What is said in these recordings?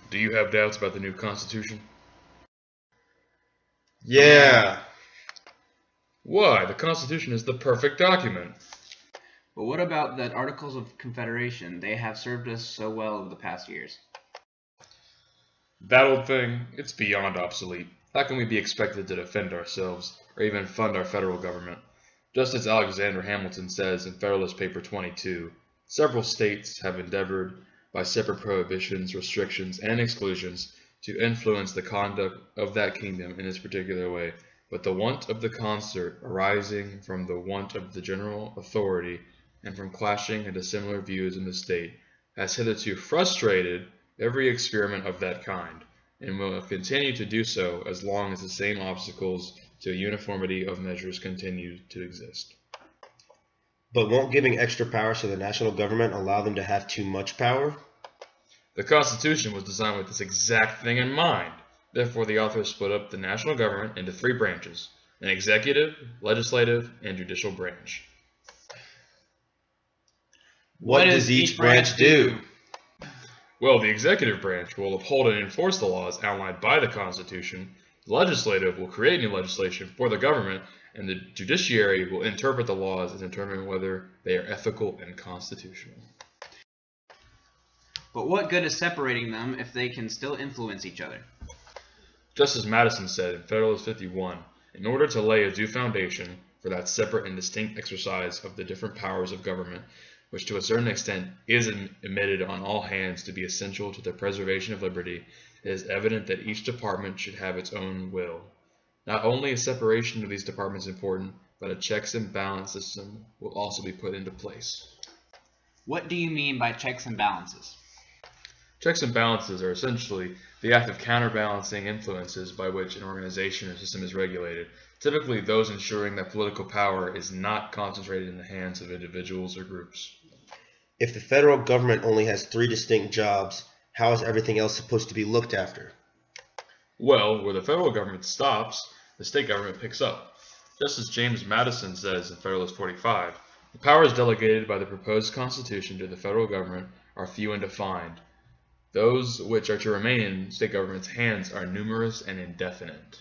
Do you have doubts about the new Constitution? Yeah. Why? The Constitution is the perfect document. But what about the Articles of Confederation? They have served us so well over the past years. That old thing, it's beyond obsolete. How can we be expected to defend ourselves, or even fund our federal government? Just as Alexander Hamilton says in Federalist Paper 22, several states have endeavored, by separate prohibitions, restrictions, and exclusions, to influence the conduct of that kingdom in its particular way, but the want of the concert arising from the want of the general authority and from clashing and dissimilar views in the state has hitherto frustrated every experiment of that kind, and will continue to do so as long as the same obstacles to a uniformity of measures continue to exist. But won't giving extra powers to the national government allow them to have too much power? The Constitution was designed with this exact thing in mind. Therefore, the authors split up the national government into three branches: an executive, legislative, and judicial branch. What does each branch do? Well, the executive branch will uphold and enforce the laws outlined by the Constitution, the legislative will create new legislation for the government, and the judiciary will interpret the laws and determine whether they are ethical and constitutional. But what good is separating them if they can still influence each other? Just as Madison said in Federalist 51, in order to lay a due foundation for that separate and distinct exercise of the different powers of government, which to a certain extent is admitted on all hands to be essential to the preservation of liberty, it is evident that each department should have its own will. Not only is separation of these departments important, but a checks and balance system will also be put into place. What do you mean by checks and balances? Checks and balances are essentially the act of counterbalancing influences by which an organization or system is regulated, typically those ensuring that political power is not concentrated in the hands of individuals or groups. If the federal government only has three distinct jobs, how is everything else supposed to be looked after? Well, where the federal government stops, the state government picks up. Just as James Madison says in Federalist 45, the powers delegated by the proposed Constitution to the federal government are few and defined. Those which are to remain in state government's hands are numerous and indefinite.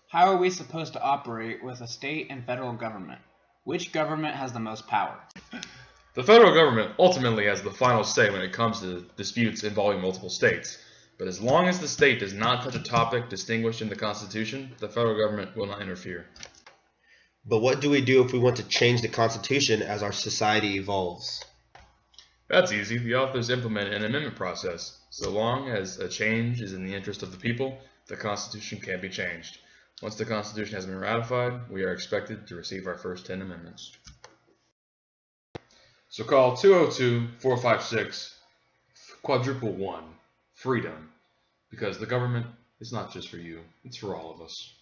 How are we supposed to operate with a state and federal government? Which government has the most power? The federal government ultimately has the final say when it comes to disputes involving multiple states, but as long as the state does not touch a topic distinguished in the Constitution, the federal government will not interfere. But what do we do if we want to change the Constitution as our society evolves? That's easy. The authors implement an amendment process. So long as a change is in the interest of the people, the Constitution can be changed. Once the Constitution has been ratified, we are expected to receive our first 10 amendments. So call 202-456 quadruple 1 freedom, because the government is not just for you, it's for all of us.